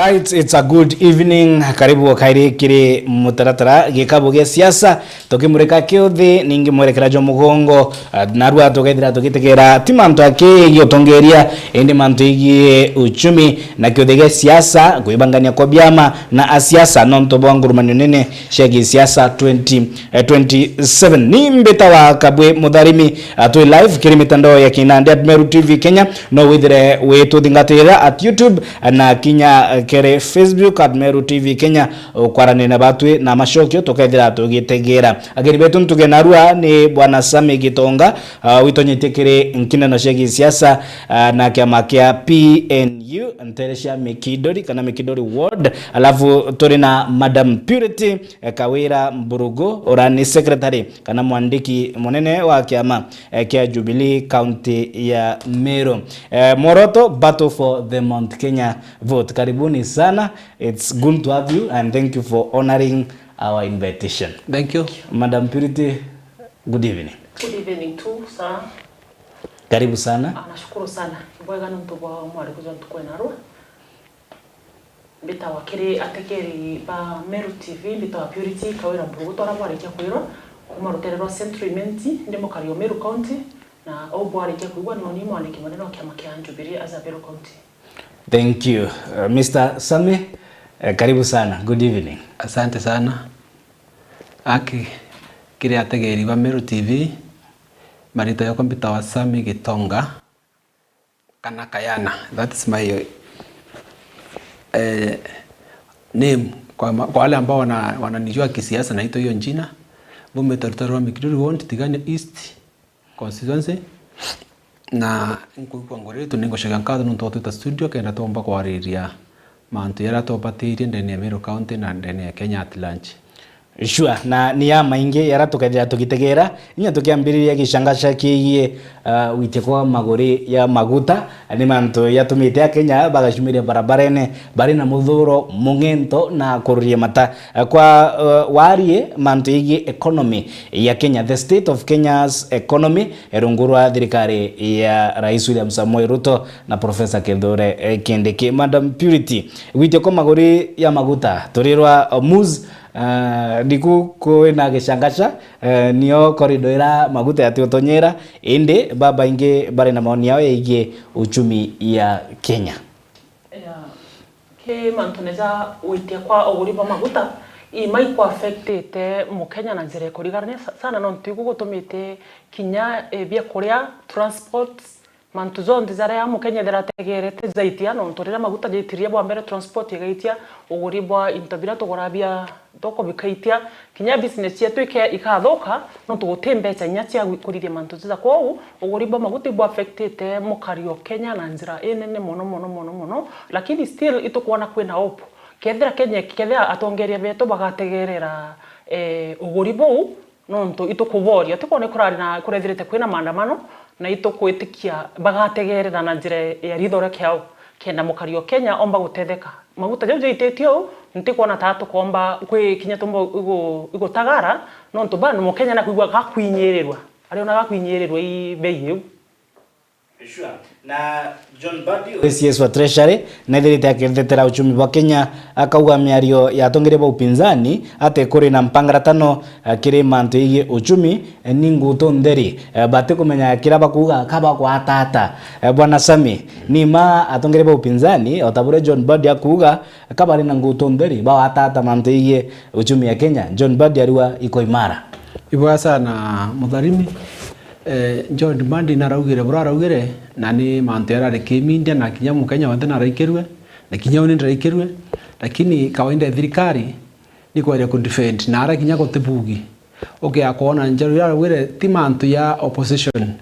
Alright, it's a good evening. Karibu kairi kiri mutaratara gikabu ge siasa tokimureka kiuthi ningi mwerekera jo mugongo narua tugethira tugitegera timanto ake yotongeria indi manto igi uchumi na kiuthi ge siasa kuibangania kwa biama na asiasa nonto bwangurumanyo nene shegi siasa 2027 ni mbeta wa kabwe mudharimi tu live kiri mitandao ya kinandi at Meru TV Kenya no withire wetu thingatira at YouTube na kinya kere Facebook at Meru TV Kenya kwarane na batwe na mashokyo tokethira tugitegera ageri betu tugenarua ni bwana Sami Gitonga witonyetekere nkina na shegi siasa na kiama kia PNU Nteresha Mikidori kana Mikidori Ward alafu turi na Madam Purity Kawira Mburugo orani secretary kana mwandiki munene wa kiama kia Jubilee County ya Meru. Moroto battle for the Mount Kenya vote. Karibuni sana. It's good to have you and thank you for honoring our invitation. Thank you. Madam Purity, good evening. Good evening too, sir. Karibu sana. Nashukuru sana. Bwega ntuba mwari kuzo tukwe narua. Bita wakiri atekeri ba Meru TV bita wa Purity Kawira Mburugo tora mwari kia kuiro kumaruterero Central Menti ndimo Kario Meru County na obwari kia kuigwa noni mwandiki maneno kia makia Jubilee as a Meru County. Thank you. Mr. Sami, karibu sana. Good evening. Asante sana. Aki kiri ategeri ba Meru TV marito yako mbita wa Sami Gitonga kana Kayana. That is my name kwa wale ambao wananijua kisiasa na hiyo jina. Bume Tortoro Mikidori Ward Tigania East constituency na nkuko ngore tuningo shagankado nuntoto ta studio kenda tomba kwa riria mantu yara topatiri ndene Meru County na ndene Kenya Atlantic. Sure, na niya maingi yara tukajira tukitegera nya tukiambiriria gishangasha kiye wite kwa magori ya maguta ani manto yatumite Kenya bagashumire barabarene bari na muthuro mungento na kururia mata kwa warie manto igi economy ya Kenya. The state of Kenya's economy erungurwa thirikari ya Rais William Samoei Ruto na Professor Kithure Kindiki. Madam Purity, wite kwa magori ya maguta turirwa muz diku ko na gishangasha niyo koridora maguta ya Totonyera inde baba inge bare na maoni yao ige uchumi ya Kenya. Ke mantoneza witia kwa oguri ba maguta imai kwa affected mu Kenya na nzire korigarne sana no ntigo gotomete kinya bia korea transport mantu zonde zara ya mu Kenya derategerete zaitia no ntorera maguta jetiria bwa mbere transport igaitia oguri bwa intabira tugorabia doko bikaitia kinya business yetu ikathoka no tugutembeca nyatia kuririe mantu ziza kwao oguri bwa maguta bwa affected mu Kario Kenya na nzira enene mono lakini still itukuona kwena hope kethira Kenya kethira atongeria beto bagategerera oguri bwo no nto itukuboria tukone kurari na kurethirete kwena maandamano na itukwitikia bagategerera na njira ya rithore kiao kenda mu Kario Kenya omba gutetheka maguta jeje itetio ntikuona tatu komba kwe kinya tumbo igotagara no nto bana mu Kenya na kuigwa gakwinyerirwa ari ona gakwinyerirwa ibeiyo. Sure. Na John Badi CS wa Treasury na thirite akithetera uchumi wa Kenya akauga miario yatongire ba upinzani ate kuri na mpangaratano kiri mantu igi uchumi ninguto nderi bate kumenya kira bakuga kaba kwa atata. Bwana Sami ni ma atongire ba upinzani otabure John Badi akuga kaba na nguto nderi ba atata mantu igi uchumi ya Kenya. John Badi ariwa iko imara ibwa sana mudharimi John Badi naraugire buraraugire nani mantera rekemindia na kinya mu Kenya wante naraikerwe na kinya wone ndaraikerwe lakini kawaida thirikari ni kwa ku defend na ara kinya gotebugi okay akona njaru yaragire ti mantu ya opposition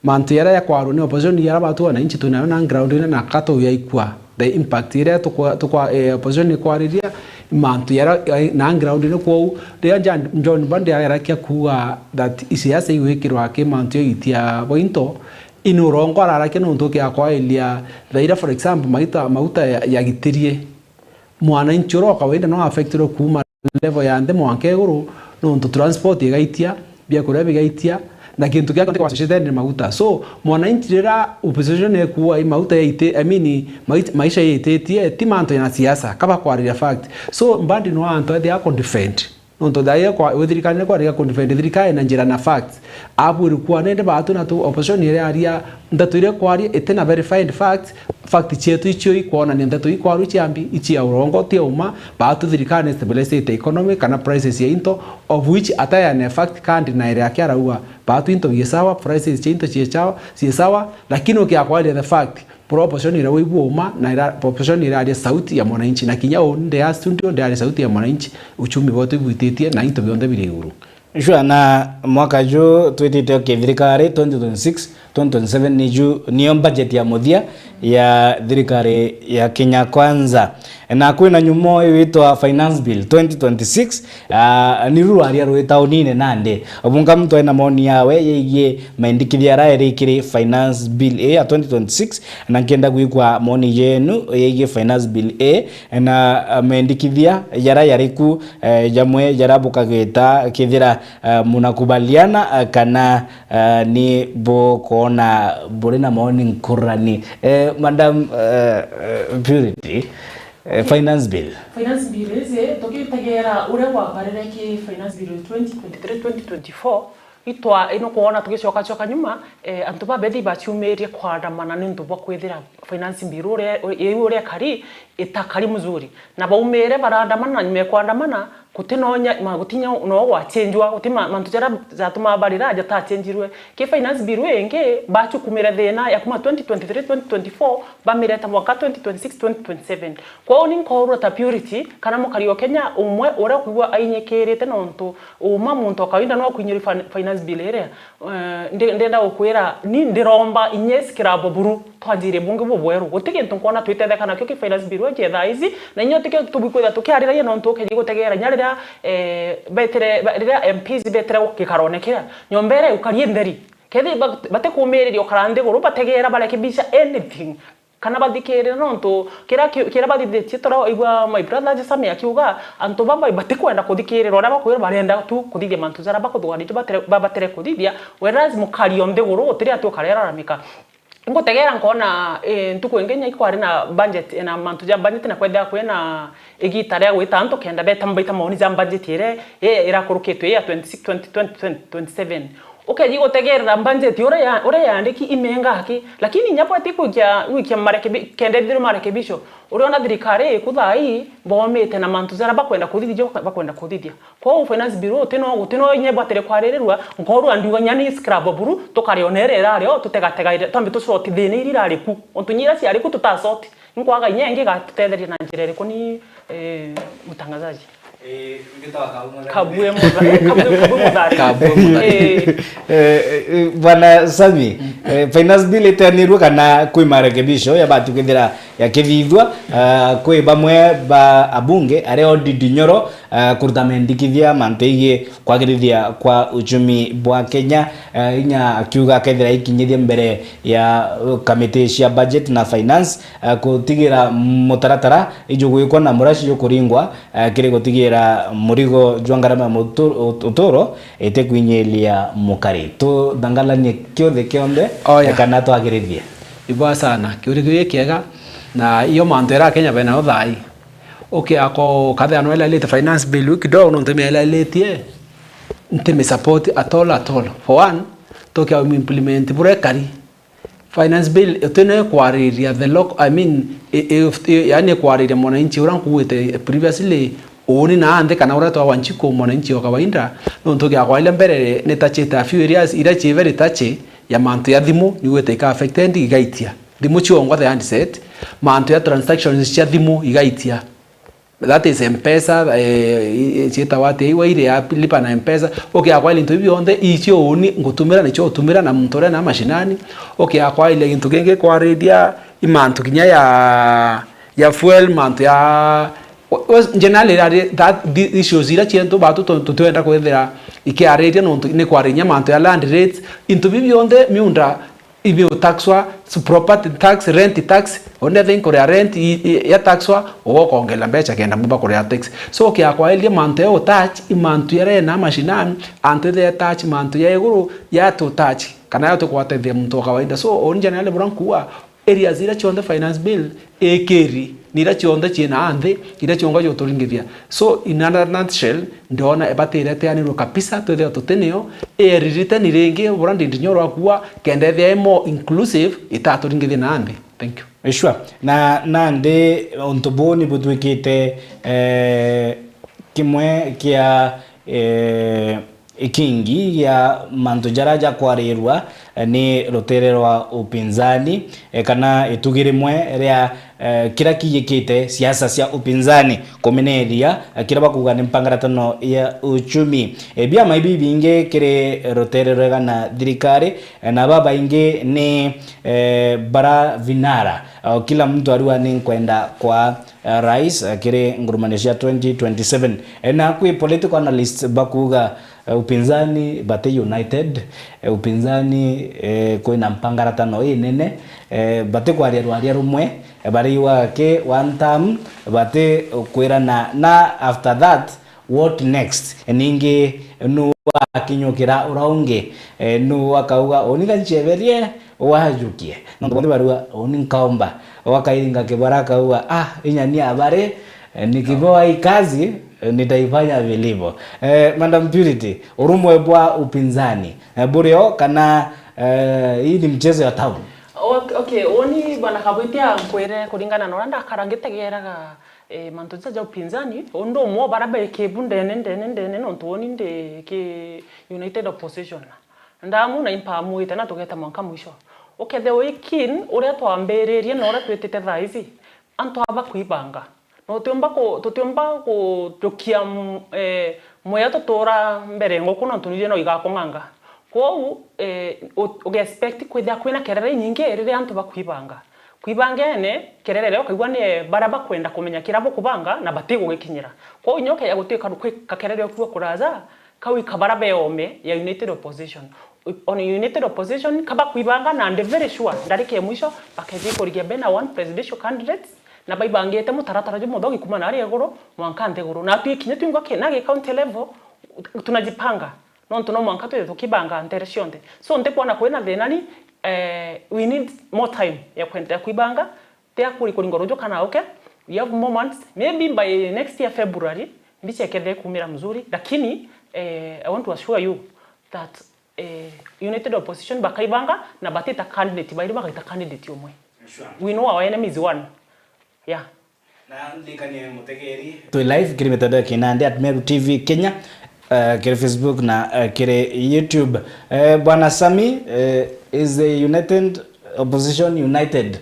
mantu ya kwaro ni opposition ya batu na inchi tuna na ground na kato ya ikwa the impact ire to kwa opposition ni kwariria mantu ya na ground ni kwa de John Badi arakia kuwa that isiasa iwekirwa ke mantu itia bointo inurongo ararake no ntoke akwa ilia thaira for example mauta ya gitirie mwana inchoro kawaida no affected kuma level ya ndemo ankeguru no nto transport igaitia bia kuria bigaitia na kintu kia kwa associated ni maguta. So mwananchi rira opposition ekuwa maguta yaite maisha yaitetie ti manto ya siasa kaba kwa fact. So mbandi no anto they are defend nonto daia kwa withirikane kwa ria confederate thirikane na njira na facts abu ilikuwa nende batu na tu opposition ile aria ndatu ile kwa ria etena verified fact chetu icho ikuona ni ndatu ikwa ruchi ambi ichi ya urongo tia uma batu thirikane stabilize the economy kana prices ya into of which ataya ne fact kandi na ile akia raua batu into yesawa prices chinto chiechawa si sawa lakini ukiakwa ile the fact proposition ile wibu uma na ile proposition ile aria sauti ya mwananchi na kinya onde ya studio ndio aria sauti ya mwananchi uchumi wote buitetie na into bionde bile iguru Shua na mwaka juu twitite thirikari 2026-2027 niyo budget ya muthia ya thirikari ya Kenya Kwanza na kwina nyumo witwa finance bill 2026 ni ruaria rwitaunine nande obunga mtu ena maoni yawe yegie maindikithia raere ikiri finance bill A ya 2026 na ngenda gwikwa maoni yenu yegie finance bill A na maindikithia yara yariku jamwe jarabuka gwita kithira munakubaliana kana ni bokona borena maoni nkurani Madam Purity finance bill ze tukitagera ure wa barere ki finance bill 2023-2024 itwa ino kuona tugicoka nyuma antuba bethi bachumerie kwandamana ni ntuba kwithira finance bill ure kari itakari mzuri na baumere barandamana nyime kwandamana kutinonya magutinya no wa changewa utima mantu jara zatuma barira aja ta changeirwe ke finance bill enge bachu kumira thena ya kuma 2023-2024 bamireta mwaka 2026-2027 kwao ni nkorwa ta Purity kana mukario Kenya umwe ura kuwa ainyekirite nontu uma muntu akawinda no kunyiri finance bill ere ndenda ukwira ni ndiromba inyes kirabo buru twajire bunge bobweru gutike ntunkona twitetheka nakyo ke finance bill je thaizi na inyotike tubikwira tukiarira nontu ke gutegera nyarira betere MPs betere ukikaronekera nyombere ukarie nderi kethi bate kumererio karande guru bategera barekebisha anything kana badikere nonto kira badithie toro igwa my brother Jesame akiuga anto baba bate kwenda kuthikirira ora bakwira barenda tu kuthithia mantu zara bakuthugani batere kuthithia whereas mukario ndeguru utiri atu karera ramika ngotegera nkona ntuko engenya ikwari na budget na mantu ja budget na kwenda kwena igitare ya gwita anto kenda beta mbaita maoni za budget ire irakuruketwe ya 26-2027 okay jigo tegerera budget ore yandiki imenga haki lakini nyapo atiku kya marekebi kende ndiro marekebisho uriona thirikari kuthai bomete na mantu zara bakwenda kuthithia kwa finance bill tino nyebo atere kwarirwa nkoru andiwa nyani scrap buru tukarionerera ario tutegatega tambi tucoti thini irari ku ontunyira ciari ku tutasoti nkwaga nyenge gatutetheria na njirere kuni mutangazaji kabue bwana Sami finance bill itanirwa kana kwi marekebisho ya batu kithira ya kithithwa kwi bamwe ba abunge areo didinyoro kuruta mendikithia mantegie kwagirithia kwa uchumi bwa Kenya inya akiuga kethira ikinyithia mbere ya committee cia budget na finance kutigira mutaratara ijugwiko na murashi yokuringwa kire gutigira murigo jwangarama mutoro ete kwinyelia mukari to dangalanie kiothe kionde kana twagirithia ibwa sana kiurigwe kiega na iyo mantera Kenya bena othai okay ako kadha anwela ile finance bill kidogo no ntemela letie nteme support at all for one toke au implement burekari finance bill utene kwariria the local yani kwariria mwananchi urankuwete previously oni na ande kana urato wanchiko mwananchi wa kawaida no ntoke akwaile mbere netacheta few areas ira chevere tache ya mantu ya thimu ni wete ka affected igaitia thimu chiongwa the handset mantu ya transactions cia thimu igaitia that is M-Pesa cheta wate iwa ile ya lipa na M-Pesa okay akwaile into bionde icio oni ngutumira nicho utumira na mtore na mashinani okay akwaile into genge kwa redia imantu kinya ya fuel mantu ya was generally that issues ira chiento batu tuenda kwethera ikiaretia no ne kwarinya mantu ya land rates into bibionde miunda ibi utaxwa property tax, rent tax, onde thing kore rent ya taxwa o kongela mbecha kenda muba kore tax. So kya kwa ile manto ya touch imanto ya na mashinani anto ya touch manto ya iguru ya to touch kana ya to kwa tete mtu kawaida. So onje na ile burankuwa area zira chonde finance bill ekeri nira chonde china ande ira chonga yo toringithia. So in another nutshell ndona ebatire teanirwo kabisa twethe tuteneo eririte ni ringi burandi ndinyorwa kuwa kende the more inclusive itatoringithia na ande. Thank you. Sure. Na nande ontoboni butwikite kimwe kia ikingi ya manto jaraja kwarirwa ni rotere rwa upinzani kana itugire mwe ria kira kiyekite siasa cia upinzani komeneria kira bakuga ni mpangaratano ya uchumi bia maibi binge kire rotere rega na thirikari na baba inge ni bara vinara kila mtu ariwa ni kwenda kwa rais kire ngurumanisha 2027 na kui political analyst bakuga upinzani bate united upinzani koina mpangaratano nene bate kwaria rumwe bari wake one term bate kwira na after that what next ninge no akinyokira uraunge no wakauga oninga ncheberie wajukie no barua oninkaomba wakairinga kibaraka uwa inyani abare nikiboa hii kazi nitaifanya vilivyo. Madam Purity, urumwe bwa upinzani bureo kana hii ni mchezo ya town. Okay, oni bana kabwitia kwere kuringana na randa karangitegeraga mantu za upinzani ondo mo barabe kebunde nende no ntoni nde ke United Opposition ndamu na impamu itana tugeta mwanka mwisho. Okay, the weekend uria twambererie na uria twetete thaizi antu aba kuibanga no tutomba ko tukia moya tutora mbere ngoko no tunije no igakonganga ko uge expect kwithia kwina kerere nyingi rire antu bakwibanga kwibangene kerere leo kaigwa ni baraba kwenda kumenya kirabo kubanga na batigo gikinyira ko inyoke ya guteka kakerere kuwa kuraza kawi kabarabe ome ya United Opposition on United Opposition kaba kwibanga na and very sure ndarike mwisho bakethi kurigia bena one presidential candidates na baibangete mutaratara jo modogi kuma na ari egoro mwankante goro na tuikinye twingwa kenage county level tunajipanga no ntuno mwanka tu tukibanga intereshonde so nte kuona kwena thenani we need more time ya kwenda kuibanga tea kuri ngoro jo kana okay we have more months maybe by next year February mbichekede kumira mzuri lakini I want to assure you that United Opposition bakaibanga na batita candidate bairima kaita candidate yomwe we know our enemy is one. Yeah. Na ndikanye mutegeri to live kiri metada kinande at Meru TV Kenya kiri Facebook na kiri YouTube bwana Sami is the United Opposition united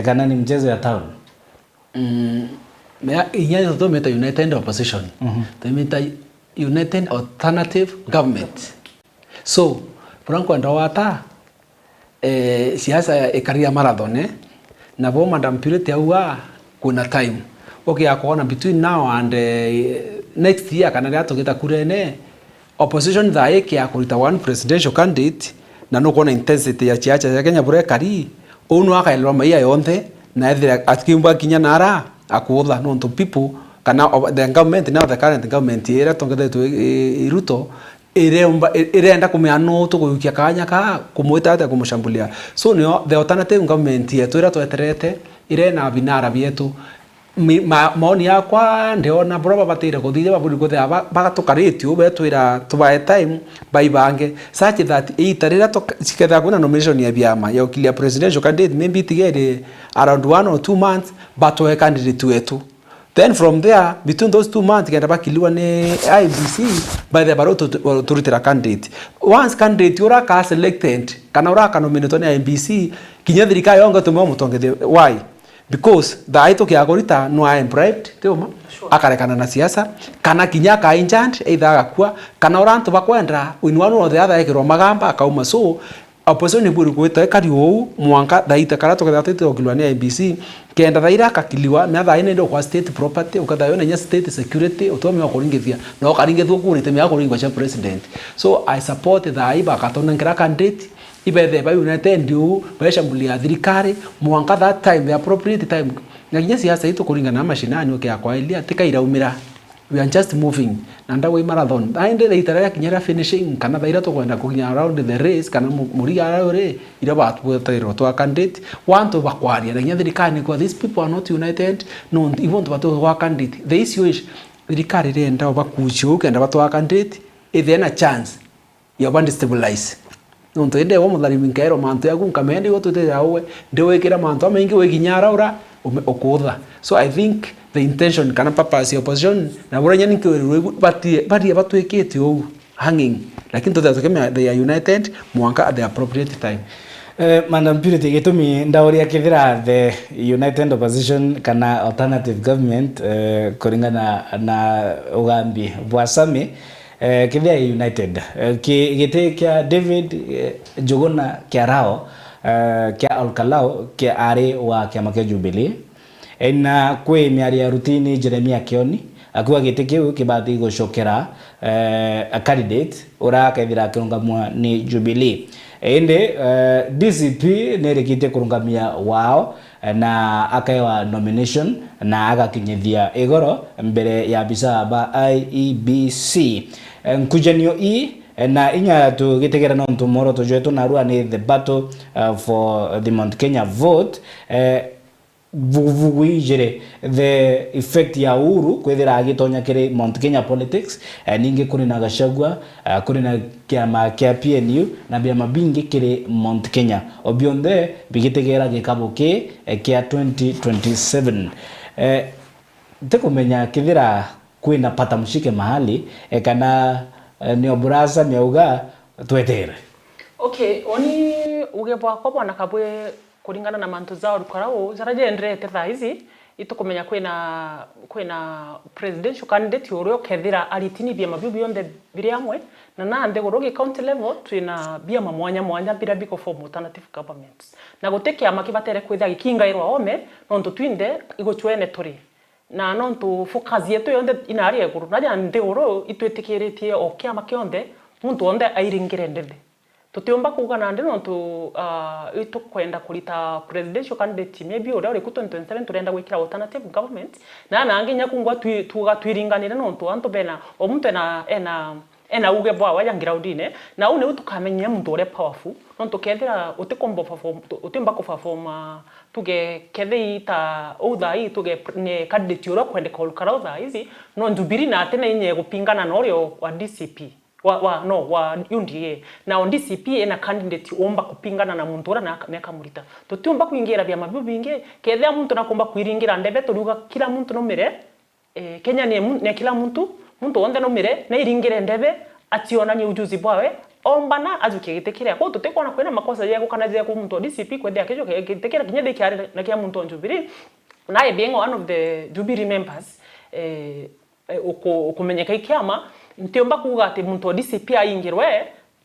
kana ni mchezo ya town inyayo to meta United Opposition to meta United Alternative Government. So franco ndawata siasa ekaria marathon na bo Madam Purity aua kuna time okay akona between now and next year kana gato geta kurene opposition thae kia kurita one presidential candidate na no kona intensity ya chiacha ya Kenya bure kari onu akaelwa maia yonthe na ethira atkimba kinya nara akuotha no to people kana the government now the current government era tongethetwe Ruto irenda kumiano tugukia kanya ka kumwita ata kumushambulia so no the alternative government yetu ira tweterete irena binara bietu maoni yakwa ndiona broba batire kuthije baburi kuthia bagatukaritio betwira tubae time baibange such that itarira tuketha kuna nomination ya biama ya ukilia presidential candidate maybe tigere around 1 or 2 months but we candidate wetu. Then from there, between those 2 months, get back kiliwa ne IBC by the baroto to retira candidate. Once candidate yura ka selected, kana ura ka nominated ne IBC, kinyadrika yonga tumo mutonge why? Because the aito ki agorita no I am bribed, teoma. Akarekana na siasa, kana kinya ka injant either akwa, kana ura ntu bakwendra, in one or the other ekero magamba akauma so opposition ni buri kweta kari wou mwanka daita karato kadate okilwa ni IBC kenda daira kakiliwa na daina ndo kwa state property ukadayo na state security utome wakoringithia no karingethwo kurite me akoringwa cha president so I support the aiba katona nkira candidate ibethe ba United ndio bashambulia thirikari mwanka that time the appropriate time na kinya siasa itu kuringana na mashinani okay akwa ilia tika iraumira we are just moving na ndawe marathon ainde the itara kinya finishing kana thaira to kwenda kuginya around the race kana muri arore ira batu bwetairo to candidate want to bakwaria na kinya thirikari kwa these people are not united no even to batu wa candidate the issue is thirikari renda bakucho kenda batu wa candidate then a chance ya band stabilize no ntende wo muthari minkairo manto yaku nkamende go tute yawe ndewekera manto amengi wekinyara ura okutha so I think the intention kana purpose opposition na buranya ninkiweru batie batwekete ou hanging lakini tutatoke they are united mwanka at the appropriate time. Madam Purity gitumi ndauria kithira the united opposition kana alternative government kuringana na ugambi bwa Sami kithia united gite kia David Njuguna kia Rao kia Olkalao kia ari wa kiama kia Jubilee na kwe miari ya rutini Jeremia Kioni akuwa gite kiu kibati gucokera a candidate ura kaithira kirungamwa ni Jubilee ende DCP nerekite kurungamia wao na akaewa nomination na agakinyithia igoro mbere ya bisa ba IEBC nkujanio na inya tugitegera no ntumoro tujwetu na rua ni the battle for the Mount Kenya vote vuguijere the effect ya Uhuru kwethira agitonya kiri Mount Kenya politics ninge kuri na Gachagua kuri na kiama kia PNU na biama bingi kiri Mount Kenya obionde bigitegera gikabuke kia 2027 tekumenya kithira kwina pata mshike mahali kana ni oburasa miauga twetere. Okay, oni ugebwa kwa bwana kabwe kuringana na mantu zao rukorao zaraje ndrete thaizi itukumenya kwina presidential candidate urio kethira aritini bia mabiu bionde biri amwe na nande gorogi county level twina bia mwanya bira biko form alternative governments na guteke amakibatere kwitha gikingairwa ome nonto twinde igochwene turi na nonto focus yetu yonde inari eguru naja ndegoro itwetikiretie okia makionde muntu onde airingire ndende tutiomba kugana ndi nonto itukwenda kulita presidential candidate maybe ore uri ku 2027 turenda gwikira alternative government na nanginya kungwa tuga twiringanire nonto anto bena omuntu ena uge bwa wayangira udine na une utukamenya muntu ore powerful nonto kethira utikombo perform utimba ku perform tuge ketheita uthai tuge ne candidate uro kwende kolukara uthai no Jubilee na atena inye gupingana na orio wa DCP wa UNDA na on DCP ena candidate omba kupingana na muntu ura na meka murita tutiomba kuingira bya mabibu binge kethia muntu nakomba kuiringira ndebe turuga kila muntu no mere Kenya ne kila muntu onde no mere na iringire ndebe ationa ni ujuzi bwawe ombana azuke gitekira ko tutekona kwena makosa yako kana je ku muntu DCP kwethia kejo gitekira kinyede kyari na kya muntu Jubilee na being one of the Jubilee members ukumenyeka ikiama ntiomba kuga ati muntu DCP aingirwe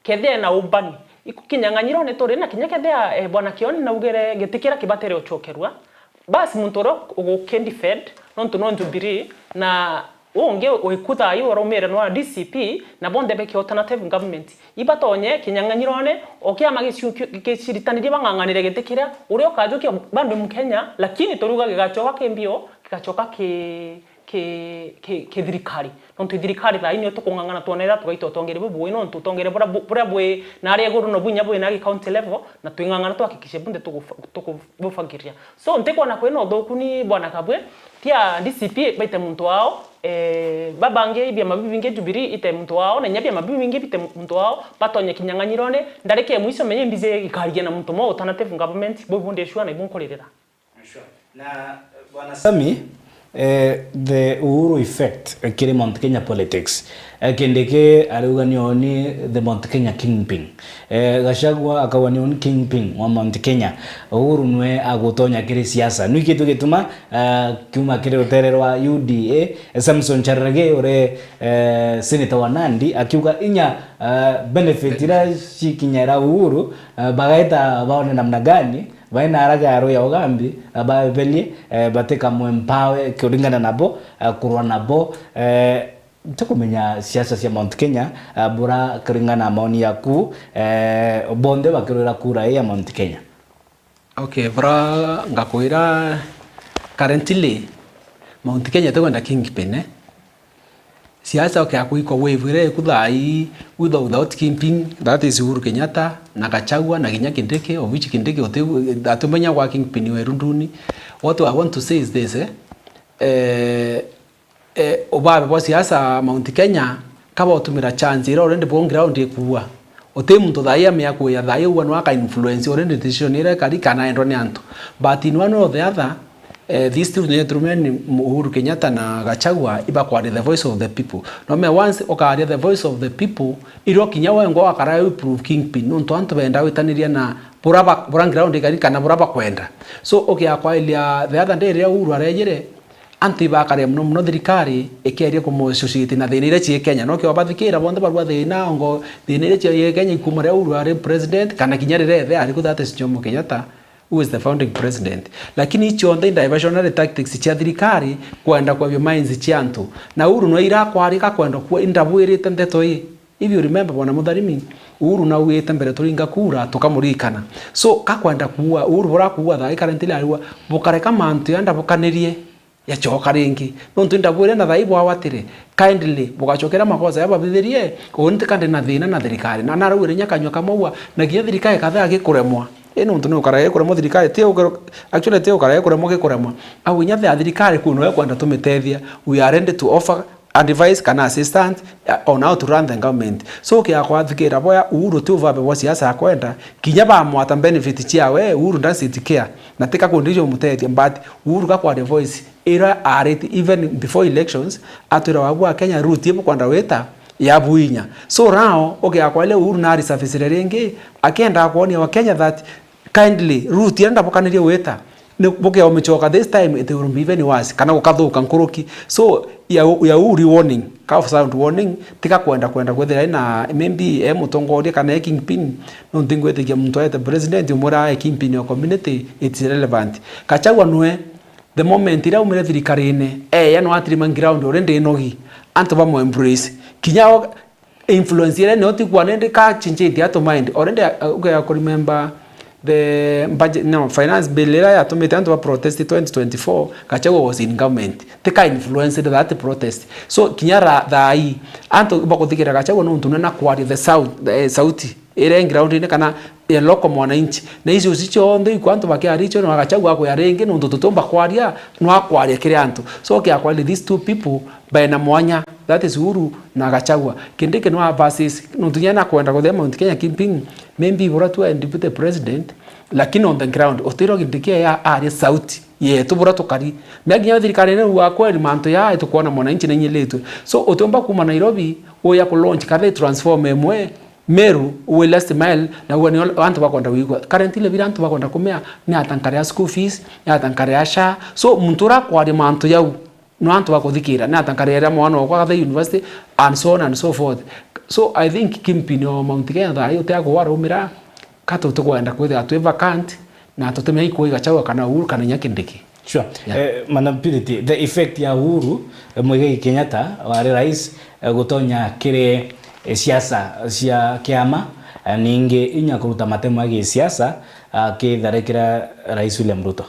kethia na ubani ikukinyanganyiro ne tore na kinya kethia bwana Kioni na ugere gitikira kibatere ochokerwa basi muntu ro ugokendi fed nonto no Jubilee na onge oikuta ayo romere no DCP na bonde beki alternative government ibatonye kinyanganyiro ne okiama giciritanire banganganire gitikira urio kajukia bando Mkenya lakini toruga gigachoka kembio gigachoka ke thirikari nonto thirikari tha ini tukungangana tuonera tugaito tongere bubu ino nonto tongere bura bwe na ari eguru no bunya bwe na county level na twingangana twakikishe bunde tukubufagiria so ntekona kweno thoku ni bwana Kabwe tia DCP baite muntu wao babange bia mabibinge Jubilee ite muntu wao na nyabia mabibinge bite muntu wao batonye kinyanganyirone ndareke mwiso menye mbize ikarigia na muntu mo alternative government bo bunde shwa na ibunkorerera na bwana Sami the Uhuru effect kiri Mount Kenya politics kendeke arugani the Mount Kenya kingpin Gachagua akawani on kingpin wa Mount Kenya Uhuru nwe agutonya kiri siasa nwi kitu gituma kuma kiri utererwa UDA Samson Cherargei ore senator wa Nandi akiuga inya benefit ira shikinyara Uhuru bagaita baone namna gani baina araga aro ya ugambi ababelie bateka muempawe kuringana nabo kurwa nabo tukumenya siasa cia Mount Kenya bura kuringana maoni yaku bonde bakirira kura ya Mount Kenya. Okay, bra ngakwira currently Mount Kenya tukwenda kingpin siasa akuiko wevire kuthai without kingpin, that is Uhuru Kenyatta na Gachagua na Kinya Kindiki, of which Kindiki atumenya kwa kingpin werunduni. What I want to say is this obabe bwa siasa Mount Kenya kaba utumira chance ira orende bon ground ekuwa ote muntu thai amyako ya thai uwa aka influence orende decision ira kari kana endo ni antu, but in one or the other these two gentlemen Uhuru Kenyatta na Gachagua iba kwa the voice of the people. No me once okari the voice of the people iro Kinya wengo akara improve kingpin nuntu antu benda witaniria na buraba ground kari kana buraba kwenda. So okay akwa ilia the other day ria Uhuru arejere anti bakare mno thirikari ekeria ko society na thina ire cie Kenya no ke obathikira bonde barwa thina ngo thina ire cie Kenya ikumare Uhuru ari president kana Kinya rire ari kuthate Jomo Kenyatta who is the founding president, lakini chonde diversionary tactics cia thirikari kwenda kwa vyo minds chiantu na Uhuru no ira kwarika kwenda kwa indabwirite ndeto if you remember bwana Mutharimi Uhuru na uite mbere turinga kura tukamurikana so kakwenda kuwa Uhuru bora kuwa thai currently ariwa bukareka mantu yanda bukanirie ya choka ringi nontu ndabwire na thai bwa watire kindly bugachokera makosa yaba bithirie onte kande na thina na thirikari na narawire nyakanywa kamwa na giya thirikari katha gikuremwa muntu no karaye kuremwa thirikari actually teo karaye kuremwa gikuremwa au nya thirikari kuno kwenda tumitethia we are ready to offer advice kana assistance on how to run the government so kia kwa thikira boya Uhuru tu vabe wa siasa kwenda kinya ba mwata benefit chiawe Uhuru ndasitikea na tika condition mutethia but Uhuru ka kwa the voice era arete even before elections atira wabu Kenya route yepo kwenda weta ya buinya so rao okay akwa ile Uhuru na resurface rengi akenda kuonia wa Kenya that kindly route yenda bokanirie weta ne boke omechoka this time it will be even worse kana ukathuka nkuruki so ya uri warning ka sound warning tika kwenda kwethira na maybe mutongoria kana kingpin no ndingwethikia muntu ete president umura kingpin ya community it's irrelevant Gachagua noe the moment ira umire thirikarine ya no atrima ground orende inogi antu ba mo embrace Kinya influence ire no tikwa nende ka chinchiti ato mind orende okay remember the budget finance bill ya tumite antu protest 2024 Gachagua was in government tika influence that protest so Kinya thai antu bakuthikira Gachagua no ntuna na kwari the sauti ire ground ine kana ya local mwananchi na hizo zicho ndo ikwantu bakiaricho no Gachagua ko yarenge no tutomba kwaria no akwaria kire antu so kia kwali these two people by na mwanya that is Uhuru na Gachagua Kindiki no versus no tunyana kwenda kwa Mount Kenya kingpin maybe bora tu deputy president lakini on the ground otiro Kindiki ya ari sauti yetu bora tukari myaginya thirikari ne wa kweli manto ya tukuona mwananchi na nyiletu so otomba kuma Nairobi oya ku launch kave transform emwe Meru uwe last mile na uwe ni wantu wakonda wigwa currently vile wantu wakonda kumea ni atankare school fees ni atankare SHA so mtura kwa manto yau no wantu wakuthikira ni atankare ya mwana wa the university and so on and so forth so I think kingpin o Mount Kenya tha yo te agwa rumira kato tukwenda kwetha atu vacant na tutemei ko Gachagua kana Uhuru kana Kinya Kindiki sure manability the effect ya Uhuru Muigai Kenyatta wari rais gutonya kire siasa cia kiama ninge inya kuruta matemo ya siasa kitharekera rais William Ruto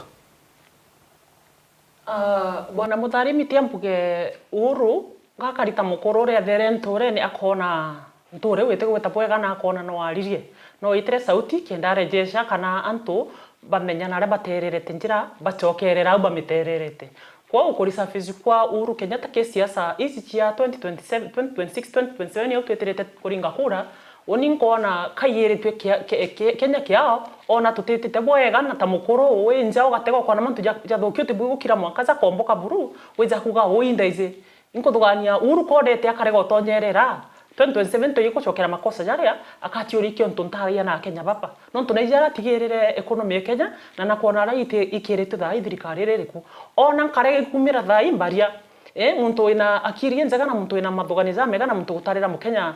bwana Mutharimi tiambuge Uhuru gakarita mukuru ria there nture ni akona nture wete gweta bwega na akona no aririe no itire sauti kenda rejesha kana antu bamenya na batererete njira bachokerera au bamitererete kwa ukuri surface kwa Uhuru Kenyatta ke siasa ici cia 2027 2026 2027 yo tweterete kuringa kura oninkoona kayiretwe Kenya kiao ona tutitite bwega na tamukuru wenja ugatego kwa mantu jathukio tibugukira mwaka za komboka buru weja kuga oindaize inkothugania Uhuru kodete akarega tonyerera 2027 to yikuchokera makosa jaria akatiurikio ntuntaria na Kenya baba no tunaijara tigirire economy ya Kenya na nakuona raite ikirete thai thirikari ririku ona nkare kumira thai mbaria muntu ina akiri njega na muntu ina mathuganiza mega na muntu gutarira mukenya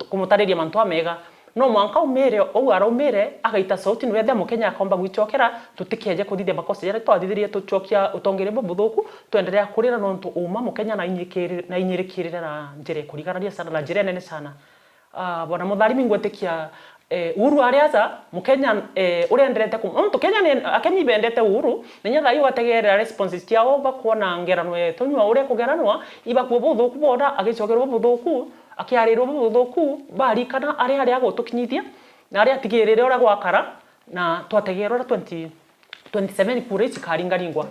kumutariria mantu mega no mwanka umere ou araumere agaita sauti ni wethe mukenya akomba gwichokera tutikeje kuthithia makosa yare twathithirie tuchokia utongere bubuthuku tuendelea kurira nontu uma mukenya na inyirikirire na njire kuriganaria sana na njire nene sana bwana mutharimi ngwetikia Uhuru ariaza mukenya urenderete muntu Kenya ni akenyi bendete Uhuru ninyatha yu gategerera responses ciao bakuona ngerano yetunywa ure kugeranwa iba kubuthuku boda agicokerwo bubuthuku akiarirwo bubuthuku bari kana ari agutukinyithia na ari atigirire ora gwakara na twategerera 27 kure cikaringaringwa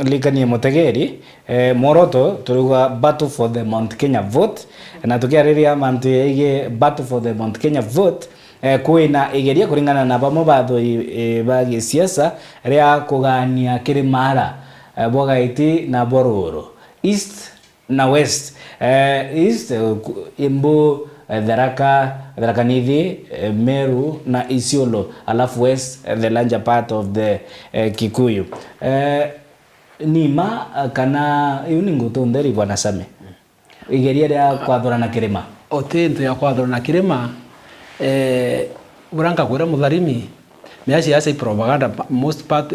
likanie mutegeri moroto turuga battle for the Mount Kenya vote na tukiariria mantu ige battle for the Mount Kenya vote kuina igeria kuringana na bamo batho bagi siasa ria kugania kirimara bogaiti na bororo east na west east Embu Tharaka Nithi Meru na Isiolo alafu west the larger part of the Kikuyu nima kana yuningo tonderi bwana Same igeria ria kwathora na kirima otento ya kwathora na kirima buranga kwera mutharimi mea siasa propaganda most part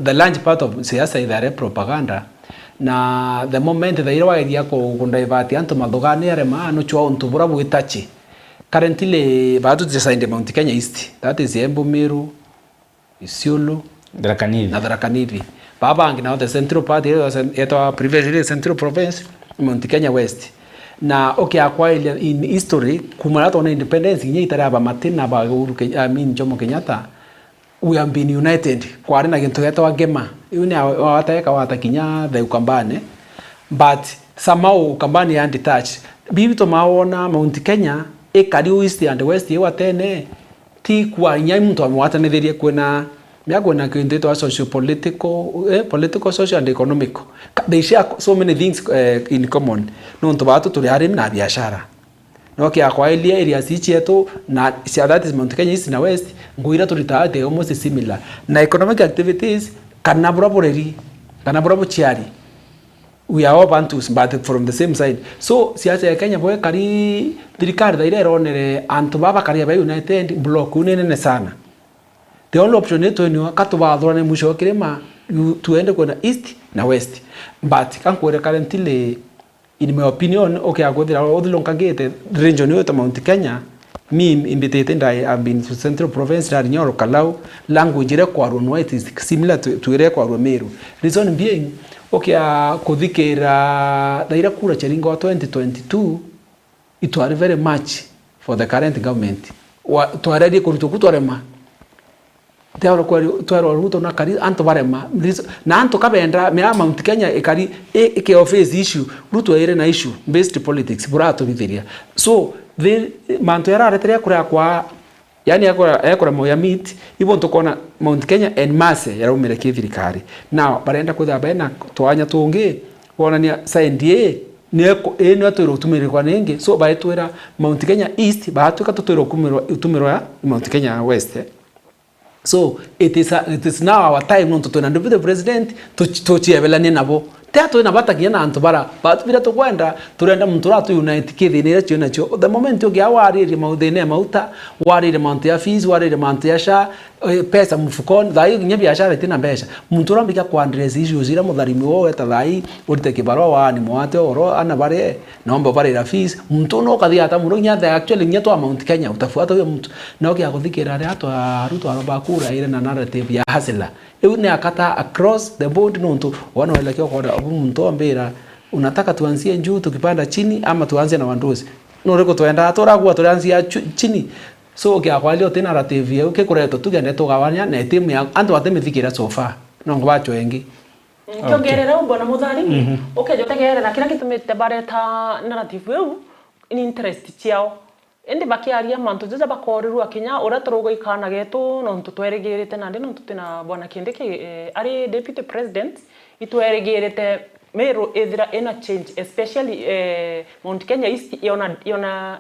the large part of siasa ithare propaganda na the moment the ira wageria kundivert antu mathogani arema no chwa untu bura bwitachi currently batu design Mount Kenya East that is Embu Meru Isiolo Tharaka Nithi baba angi now the central part eto previously central province Mount Kenya West na akwa in history kumara on independence nyi itaraba matina ba Uhuru Jomo Kenyatta we have been united kwari na gintu geto agema yune wateka watakinya the Ukambane but somehow Ukambane and detached bibi to maona Mount Kenya ekari east and west watene ti kwa nya mtu amwatanithirie kwena miago na kintu social political social and economic they share so many things in common no nto batu tuli hari na biashara no kia kwa ile area sicheto na that is Mount Kenya East na West nguira tulitaate almost similar na economic activities kana burabureri kana burabuchiari we are all Bantus but from the same side so siasa ya Kenya boy kari thirikari thaire ronere antu baba kari ba united block unene sana the only option yetu ni katubathora ne musho kirima tuende kwenda east na west but kankwere currently in my opinion agothira othilongangite region yote Mount Kenya me invitated I've been to Central Province that Nyoro Kalau language ire kwa Ron White is similar to ire kwa Meru reason being kuthikira daira kura charingo 2022 it was very much for the current government twaredi kurutokutwarema teoro kwa twaro ruto na kari anto barema na anto kabenda me Mount Kenya ekari eke office issue ruto ire na issue based politics burato bithiria so the manto yara reteria kura kwa yani yakora moya meet ibo tokona Mount Kenya en masse yara umere kithirikari now barenda kutha bena twanya tungi wonania sendie neko eno atoro tumire kwa nenge so baetwera Mount Kenya East baatuka tutoro utumiro ya Mount Kenya West so it is now our time not to and the president to chiebelane nabo teto na batakia na antobara but bila to kwenda turenda mtura to unite kithine cyo nacho the moment yogi awari maudene mauta wari mount ya fees wari mount ya sha pesa mfukoni thai nya biashara tina mbesha mtura mbika kwa address issues ira mutharimi wowe ta thai urite kibarua wa ni mwate oro ana bare naomba bare la fees mtu no kathia ta muro nya the actually nya to Mount Kenya utafuata huyo mtu na okia kuthikira ria to ruto arobakura ire na narrative ya hasila une akata across the board nonto wana waelekea kwa mtu ambira unataka tuanzie juu tukipanda chini ama tuanze na wandozi no reko tuenda atoragwa tuanzia chini so kia kwa leo tena narrative ya ukekureto tugende tugawanya na timu ya antu atemithikira sofa no ngwacho engi kiongerera ubona muthari jotegerera kira kitumite bareta narrative eu in interest ciao ende bakiaria mantu jaja bakorirwa Kenya ora torogo ikana getu no tutweregerete nande no tutina bwana Kindiki ari deputy president itweregerete Meru ethira ena change especially Mount Kenya East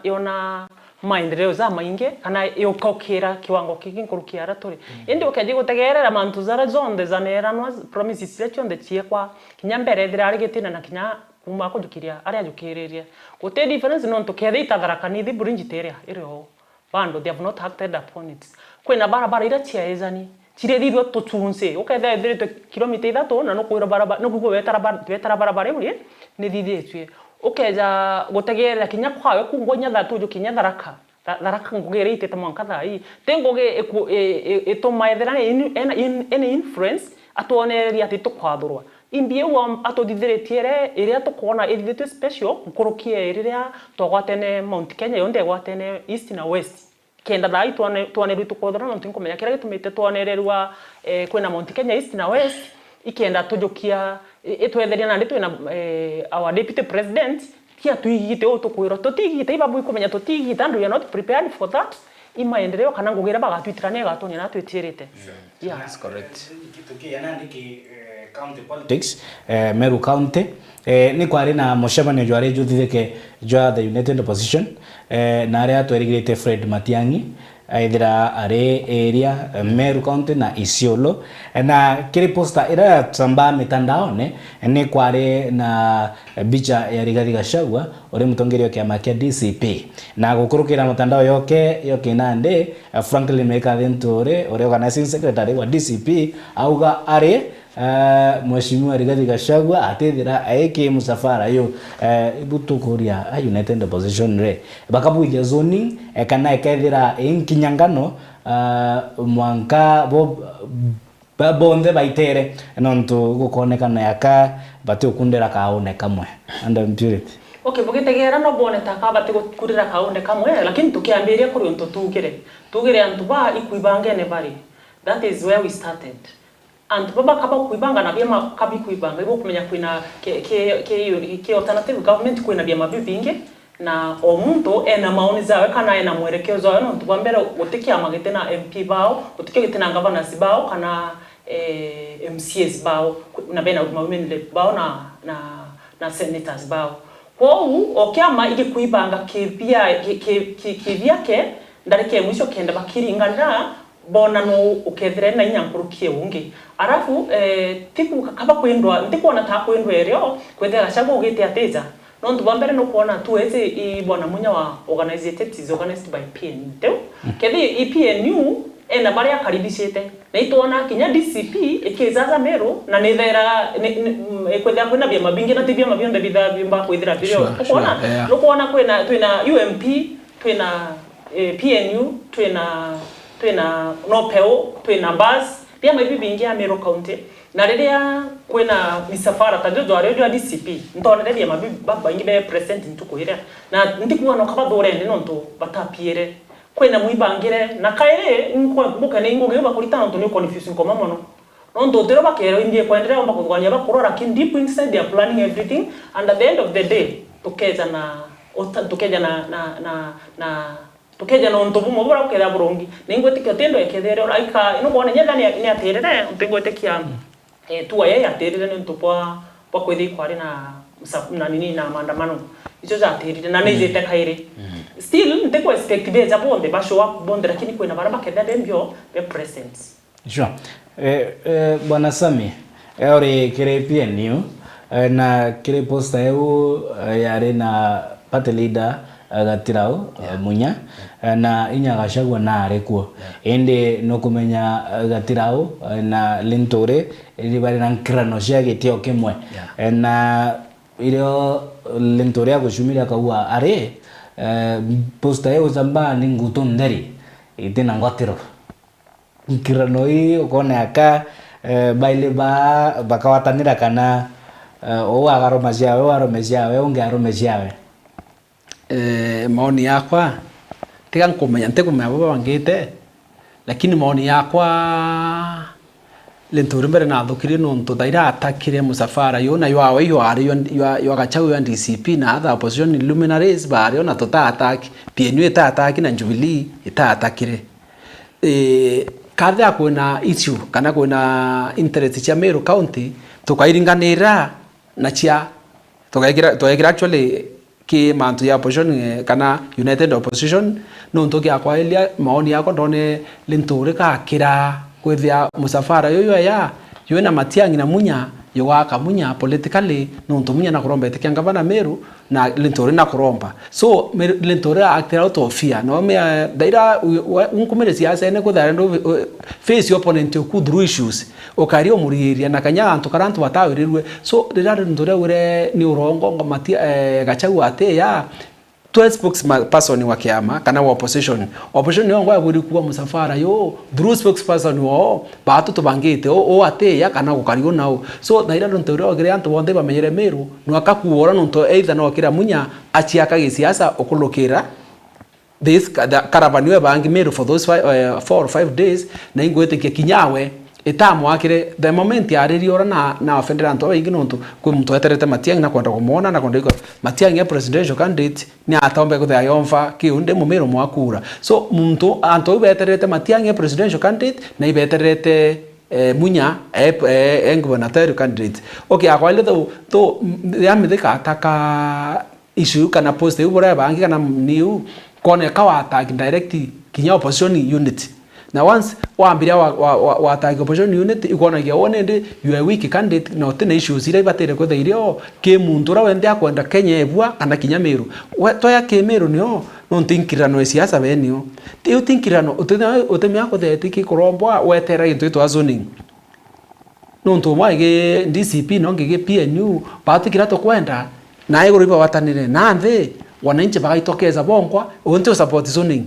yona maendeleo za mainge kana yokokera kiwango kiki nkurukia ratore ende ukaje gutegerera mantu zara zonde zaneranwa promises lecho nde chie kwa kinya mbere ethira ari gitina na kinya kuma kujukiria aria jukiririe gote difference no to kethe itatharaka ni thi bridge teria iriho bando they have not acted upon it kwina barabara ira chiaezani chire thithwe tutunse ukethe thirite kilomita 3 na no kwira barabara no kugo wetara barabara uri ni thithitwe ukeja gutegerera kinya kwawe kungonya thatu jukinya tharaka ngugere itete mwanka thai tengoge etomaethera any influence atuonereria ati tukwathurwa imbie wa atodithiretiere iria tukona ithitwe special nkurukie iria twagwatene Mount Kenya yonde gwatene east na west kenda thai tuoneru tukothora no tinkumenya kira gitumite tuonererwa kwina Mount Kenya east na west ikenda tujukia etwetheria na nditwe na our deputy president kia tuigite o tukwiro tutigite ibabu ikumenya tutigite and we are not prepared for that imaendeleo kana ngugira bagatwitirane gatonya na twitierite yeah that's correct kitukia nandiki county politics Meru County ni kwari na mushabanio jware juthitheke jwa the United Opposition na aria twerigirite Fred Matiang'i aithira are area Meru County na Isiolo na kiri posta ira tsamba mitandaone ni kware na bicha ya Rigathi Gachagua uri mutongerio kiama kia DCP na gukurukira mutandao yoke nande Franklin Meka Ntore uri organizing secretary wa DCP auga are Mheshimiwa Rigathi Gachagua atethira aike musafara yo ibutukuria United Opposition re bakabuja zoning kana ekethira inkinyangano mwanka bonde baitere nonto gukonekana yaka bati ukundira kaone kamwe and impurity okay bugitegera no boneta ka bati gukundira kaone kamwe lakini tukiambiria kuri onto tugire antu ba ikuibangene bari that is where we started and baba kaba kuibanga na biama kabi kuibanga ibo kumenya kwina ke alternative government kwina biama bibinge na omuntu ena maoni zawe kana ena mwerekeo zawe no tubambere utikia magete na MP bao utikia gete na governors bao kana MCS bao na bena women bao na senators bao kwa okiama ige kuibanga kivyake ndareke mwisho kenda bakiringanira bona no ukethire na inyankurukie ungi arafu tiku kaba kwendwa ndikuona ta kwendwa eryo kwethera Gachagua ugite ateja no ntubambere no kuona tuweze ibona munya wa organized by PNU kethi PNU ena baria karibishite na itona kinya DCP ikizaza Meru na nithera kwethera kwina bia mabingi na tibia mabionde bitha bimba kwethera birio kuona no kuona kwina twina UMP twina PNU twina nopeo twina bus bia mabibi bingi ya Meru County na riria kwina misafara tajojo arejo DCP ntonere bia mabibi babangi be present ntukuhira na ndikuona kabadore ni nonto batapiere kwina muibangire na kaire nko ne ingo ngeba kulitana nto ni confusion koma mono nonto tero bakero indie kwendera omba kugwanya bakurora kin deep inside they are planning everything and at the end of the day tukeja no ntobu mobora ukera burongi ningwetika tendo ekethere oraika ino bona nyenda ni aterere ntingwetekia tuwa yeye aterere ntopwa kwa kwethi kwari na nini na maandamano icho za aterere na nezete kaire still nteko expective za bonde basho wa bonde lakini kwena baraba kedha dembio be present sure bwana Sami ore kire PNU na kire posta eu yare na party leader Gatirao munya na inya Gachagua na arekuo ende no kumenya Gatirao na Lintore iri bari na nkrano cia gitio kimwe na irio Lintore agushumira kaua are posta yo zamba ni nguto nderi itina ngotiro nkrano i ukone aka baile bakawatanira kana o agaromazia we aromezia we unge aromezia we maoni yakwa tiga nkumenya ntikumenya baba bangite lakini maoni yakwa Lintore mbere na thukire nonto daira atakire musafara yo na yo awe yo ari yo Gachagua DCP na other opposition luminaries bari ona tota attack PNU eta attack na Jubilee eta atakire kadha kuna issue kana kuna interest ya Meru County tukairinganira na chia tukagira actually ki mantu ya opposition kana United Opposition no ntoki akwa elia maoni yako ndone Lintore ka kira kwethia musafara yoyo ya na Matiang'i na munya yoga kamunya politically nuntu munya na kuromba etikia ngavana Meru na Linturi na kuromba so Linturi act out of fear no me daira unkumire siasa ene kuthara ndo face opponent ku through issues okario muriria na kanya antu karantu batawirirwe so rira Linturi ure ni urongo ngomati Gachagua ate ya 12 spokesperson wa kiama kana wa opposition yo ngwa buri kuwa musafara yo through spokesperson wo batu tubangite o ate ya kana gukario nao so naira Linturi ogire antu bonde bamenyere Meru no akakuora nunto either no kira munya achiaka gisiasa okulokira this caravan bangi Meru for those 4 or 5 days na ingwete kinyawe etamu akire the moment yaririora na offender anto ingi nuntu kwi mtu eterete Matiang'i na kwenda kumona na kwenda iko Matiang'i ya presidential candidate ni atombe ko ya yomfa kiunde mumero mwakura so mtu anto beterete Matiang'i ya presidential candidate na ibeterete munya gubernatorial candidate okay akwale to yamithika ataka issue kana post ubora bangi kana new kone kawa attack direct kinya opposition unit na once waambiria wa attack opposition unit ikonagia wone ndi you are weak candidate no tene issues ira ibatere ko thairio ke muntu ra wende akwenda Kenya ebwa kana kinya Meru toya ke Meru nio no thinkirano siasa benio ti thinkirano utemia ko theti ki kurombo wetera into to zoning no nto maige DCP no ngige PNU batikira to kwenda na iguru iba watanire na nthi wananchi bagaitokeza bonkwa unto support zoning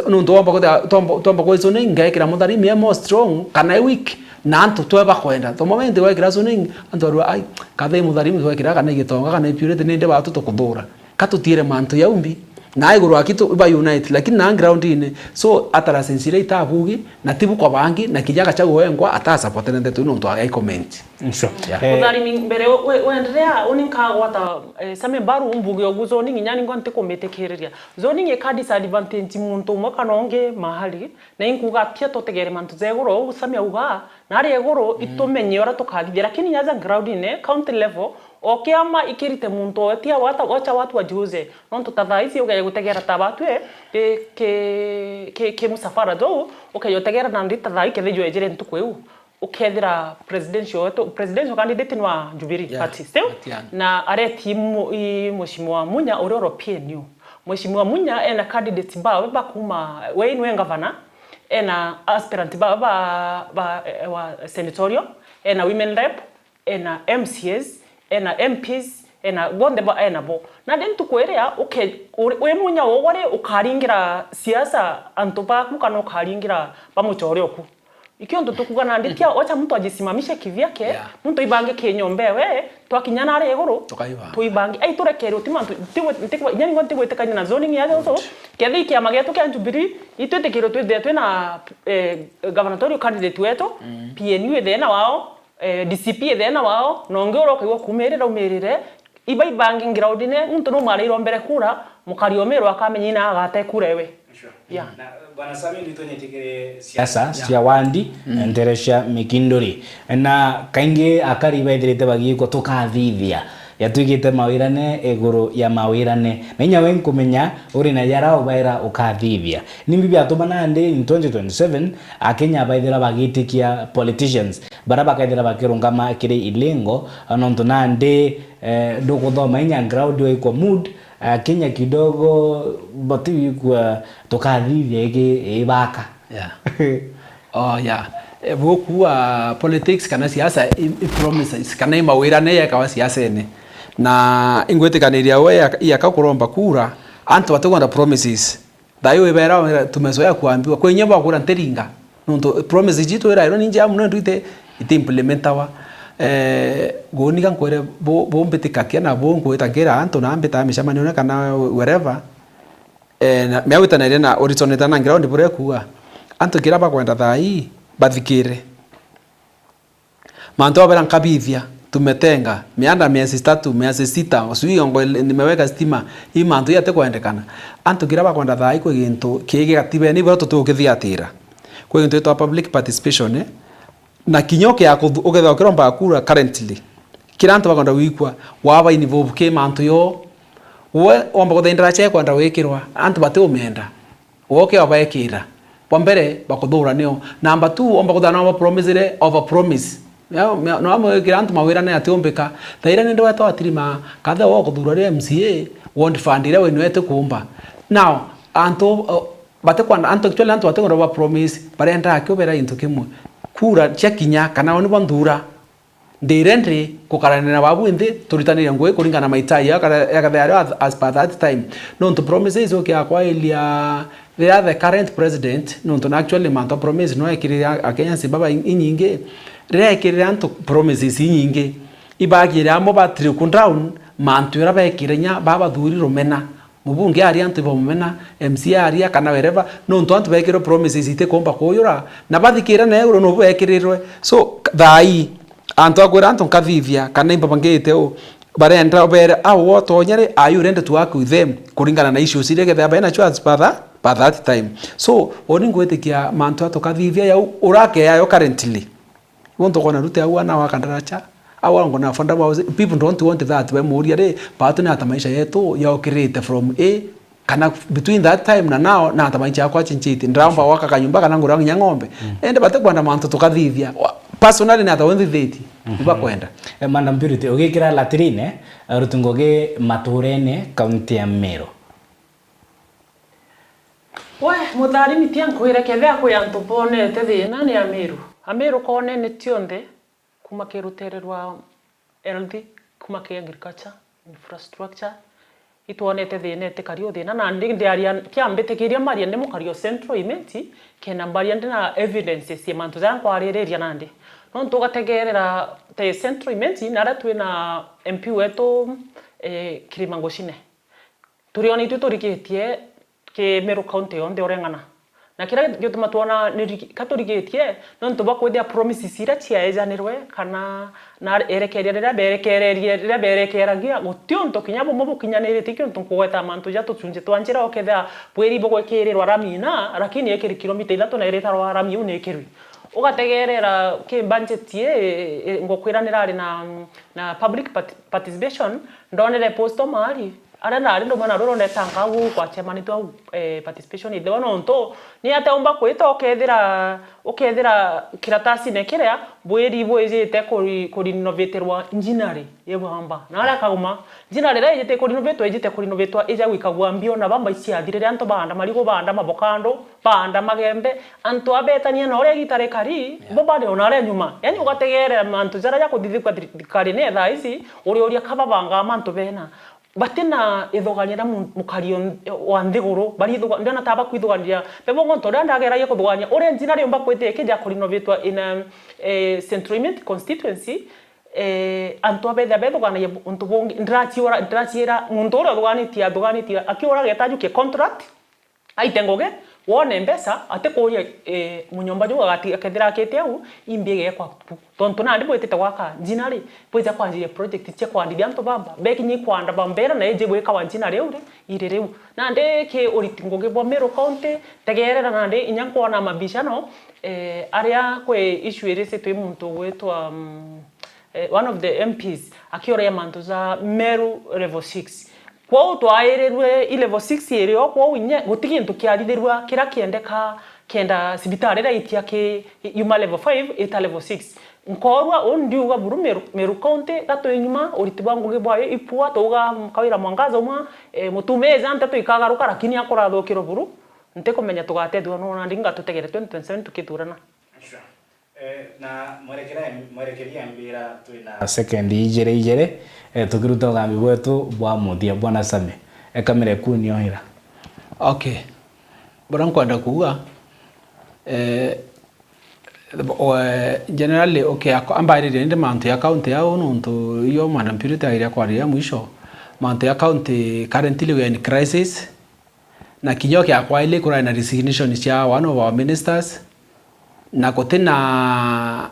no tomba ko zoning ngekira Mutharimi emo strong kana weak na antu tweba kwenda to moment wekira zoning antu aru ai kathe Mutharimi wekira kana gitonga kana purity ninde batu to kuthura katutire mantu yaumbi na iguru akitu ba unite lakini na ground ine so atara sensire itabugi na tibu kwa bangi na kijaga cha wengwa ata support nende tu no to ai comment sure Mutharimi mbere wendelea uninka wata same baru umbugi oguzo ningi nyani ngwante kometekereria zoning e card disadvantage muntu mwakanonge mahali na inkuga pia totegere mantu zegoro usame uga na ari egoro itumenye ora tokathithia lakini nyaza ground ine county level okiama ikirite muntu etia wacha watu wajuze nonto tadhaisi ugaye gutegera tabatu ke musafara do ukayotegera na ndita thai ke thijo ejere ntukweu ukethira presidential candidate wa Jubilee party still na areti Mheshimiwa Munya uroro PNU Mheshimiwa Munya ena candidate ba kuma we ni governor ena aspirant ba senatorial ena women rep ena MCS ena MPs ena gonde ba ena bo na den tukwerea we Munya wore ukaringira siasa antopa kana ukaringira bamuchore oku ikio ndo tukugana ndikia wacha mtu ajisimamishe kivyake mtu ibange kenyombe we twakinyana ari iguru tuibange ai turekere utimantu ntikwa nyani ngwante gwetekanya na zoning ya so kethi kia mageto kia Jubilee itwetekero twena gubernatorial candidate wetu PNU thena wao DCP thena wao nongero kaiwa kumerera umerire ibai banking ground ine mtu no mari rombere kura mukariomero akamenyina agate kurewe yeah bwana Sami ndito nyetekere siasa cia wandi nteresha mikindori na kainge akari baithirite bagiko tukathithia yatwigite mawirane eguru ya mawirane menya wen kumenya uri na yara ubaira ukathithia nimbi byatumana ndi in 2027 akenya baithira bagitikia politicians baraba kaithira bakirungama kire ilengo anonto nandi nduguthoma inya ground yo iko mood Kenya kidogo bati kwa tokathithia ibaka boku politics kana siasa promises kana mawirane ya kawa siasa ene na ingwetekaniria we yakakuromba kura antu batakwenda promises dayo ibera tumezoea kuambiwa kwenye bakura nteringa nunto promises jitu era iro ninja muno ndite implementawa goni kan kwere bo mbetika kiana bo ngweta gera anto na mbeta mishamani kana wherever na miawita na rena origineta na ground bure kuwa anto kira ba kwenda thai bathikire manto abera nkabithia tumetenga mianda miezi 3 miezi 6 usuiongo nimeweka stima hii manto yate kwendekana anto kira ba kwenda thai kwa gintu kige gatibe ni bro tukithia kwa gintu to public participation na kinyoke yako ugetha kiromba kura currently kiranto bakonda wikwa waba inivovu ke manto yo we omba kuthendera che kwenda wikirwa antu bate umenda woke abaekira pombere bakuthura nio number 2 omba kuthana over promise no amwekira antu mawira ne atiombeka thaira nende weto atirima katha wo kuthura ri MCA won't fund ire wenu ete kumba now antu bate kwanda antu actually antu atengora ba promise barenda akobera into kimwe kura chekinya kana oni bandura ndirendre kukaranira babu indi turitanira ngwe kuringana maitai yakathe as per that time no to promises okay akwa ilia they are the current president no to actually manto promise no ekirira akenya sibaba inyinge rekirira antu promises inyinge ibagira mo batri down mantu era bekirenya baba thuri rumena mubunge ari antu bomena MC ari kana wherever no to antu bekiro promises ite komba koyura na bathikira na euro no bekirirwe so thai antu agwira antu kathithia kana impabangite o barenda obere awo tonyere ayu rende to work with them kuringana na issues ile gethe abena chance by that time so oni ngwetikia mantu atokathithia ya urake yayo currently wonto kona rute awu na wakandaracha awu ngona fonda people don't want that we muria re but na tamaisha yetu ya okirite from a kana between that time na now na tamaisha yakwa chinchiti ndamba waka kanyumba kana ngura ng'ombe ende bate kwanda mantu tokathithia personally na tawendi theti iba kwenda Madam Purity ogikira latrine rutungoge maturene county ya Meru we mutharimi tiankwire kethe akwi antu bonete thina ni Ameru kone ni tionde kuma kirutererwa LD kuma ki agriculture infrastructure itwonete thina etikario thina na ndi aria kiambite kiria maria ndi mukario central imenti kena mbaria ndi na evidences ya mantu za kwarireria nandi no tugategerera te central imenti na ratwe na MP wetu Kirimangoshine turiona itu turikitie ke Meru county onde orengana na kira gituma tuona ni katurikitie no tubakwithia promises ira ciaejanirwe kana na erekeria berekeragia gutionto kinyabo mobo kinyanirite kionto kugweta mantu ja tuchunje twanjira oketha bweri bogwekirirwa ramina lakini ekiri kilomita 3 na ireta rwa rami unekirwi ugategerera ke budget ye ngokwiranira ari na public participation ndonere posto mali arenda ari ndo mana roro netanga gu kwa chemani tu participation ide wono nto ni ataumba kwita okethira kiratasi nekirea bweri bwejete kuri innovatorwa engineering yebamba na ara kauma engineering re yete kuri innovator yete kuri innovator eja gwikagwa mbio na bamba iciathire anto banda marigo banda mabokando banda magembe anto abetania na ore gitare kari bobade onare nyuma yani ugategerera mantu jara ya kuthithikwa thikari ne tha ici uri kababanga mantu bena batena ithoganyira mukario wa ndiguru bari ndona taba kwithoganyira bebo ngonto ndagera ye kuthoganya ore njina ri mba kwete kija kuri innovator in Central constituency anto abetha bethogana untu bongi ndrachiera muntu ore thoganitia akiora getaju ke contract aitengoge wone mbesa ate koya munyomba jo agati akethira akete au imbiege kwa tonto na ndi bwetete gwaka njinari bweja kwanjire project che kwandithia antu bamba bekinyi kwanda bambera na eje bweka wanjinari ure ire riu na ndeke uritingoge bwa Meru county tegerera na ndi inyankwana mabishano aria kwe issue irese twi muntu gwetwa one of the MPs akiora mantu za Meru level 6 kwa twairerwe i level 6 irio kwa winye gutigintu kiaritherwa kira kiendeka kenda sibitari ra itia ke yuma level 5 eta level 6 nkorwa ondiuga buru Meru county gato inyuma uritibwangu gibwayo ipua toga kawira mwangaza umwa mutumeza nteto ikagaruka lakini akora thokiro buru nteko menya tugatethwa no na ndinga tutegere 2027 tukithurana na mwerekeria mbira twina second ijere tukiruta gambi bwetu bwa muthia bwana Same ekamere kuni ohira okay bora nkwenda kuga generally okay ambaire ndi mantu ya county yao nonto iyo Madam Purity iria kwari ya mwisho mantu ya county currently we in crisis na kinyoke akwa ile kura na resignation ya one of our ministers na kotena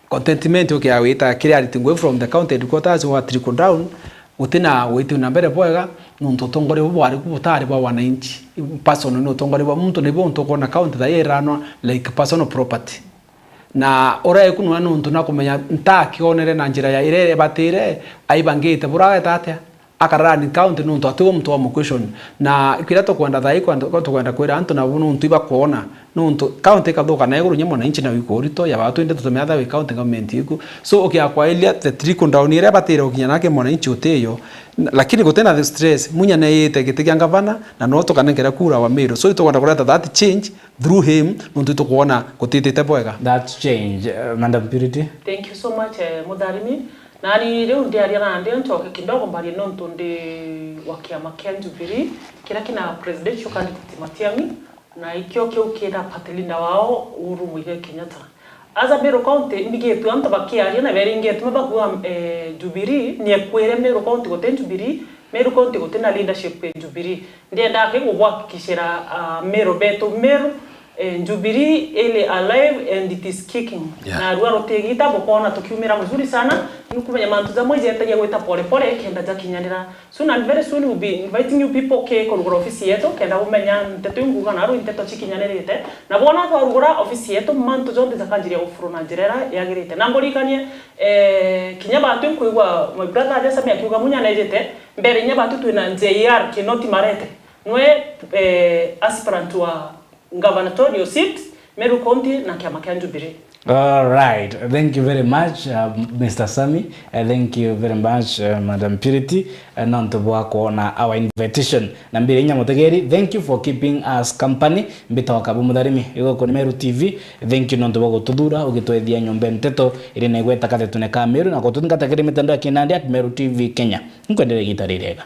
contentment okay awita kile alitingwe from the county headquarters wa trickle down utena wetu na mbere bwega nunto tongore bo bari kubutari bwa wananchi personal no tongore bwa muntu ne bo ntoko na county da yerano like personal property na ora ekunu anu ntu na kumenya ntaki onere na njira ya irere batire aibangite buraga tatia akarani county nuntu atiwo mtu wa question na kwira to kwenda thai kwenda to kwenda kwira antu na nuntu iba kuona nuntu county kathuka na iguru nyemo na inchi na wikorito ya watu inde tutumia tha county government yiku so ukiakwaelia the trickle down ire batire ukinya nake mwana inchi uteyo lakini gutena the stress munya na yete gitikia gavana na no to kanengera kura wa Meru so to kwenda kuleta that change through him nuntu to kuona gutitite bwega that change Madam Purity. Thank you so much Mudharimi. Nani leo ndiaria na ndio ntoke kidogo mbali nonto ndi wakiama kia Jubilee kila kina presidential candidate Matiang'i na ikio kio kina patelinda wao Uhuru Muigai Kenyatta. Aza Meru County ndigetu anto bakiaria na veri ngetu mabagwa Jubilee ni ekwere Meru County goten Jubilee Meru County goten leadership Jubilee ndienda ke kuhakikishira Meru beto Meru Jubilee ile alive and it is kicking. Na ruaro tegita bokona tukiumira mzuri sana nukumenya mantu za moje yataje gweta pole pole kenda za kinyanira soon and very soon we'll be inviting you people ke korugura ofisi yetu kenda umenya nteto nguga na ru nteto chikinyanirite na bona twarugura ofisi yetu mantu zonde zakanjiria ufuru na njirera yagirite na ngorikanie kinyabatu kuigwa my brother aja samia kiuga munya nejete mbere nyabatu twina JR kinoti marete nwe aspirant wa gubernatorial seat Meru County na kiama kia Jubilee. All right, thank you very much Mr. Sami, thank you very much Madam Purity nanto bwa kuona our invitation na mbere nya mutegeri, thank you for keeping us company mbita wakabu Mudharimi iko kwa Meru TV, thank you nanto bwa kututhura ugitwethia nyombe nteto iri na igweta kate tuneka Meru na kutunga takiri mitandao ya kinandi at Meru TV Kenya nkwendelea gitarire.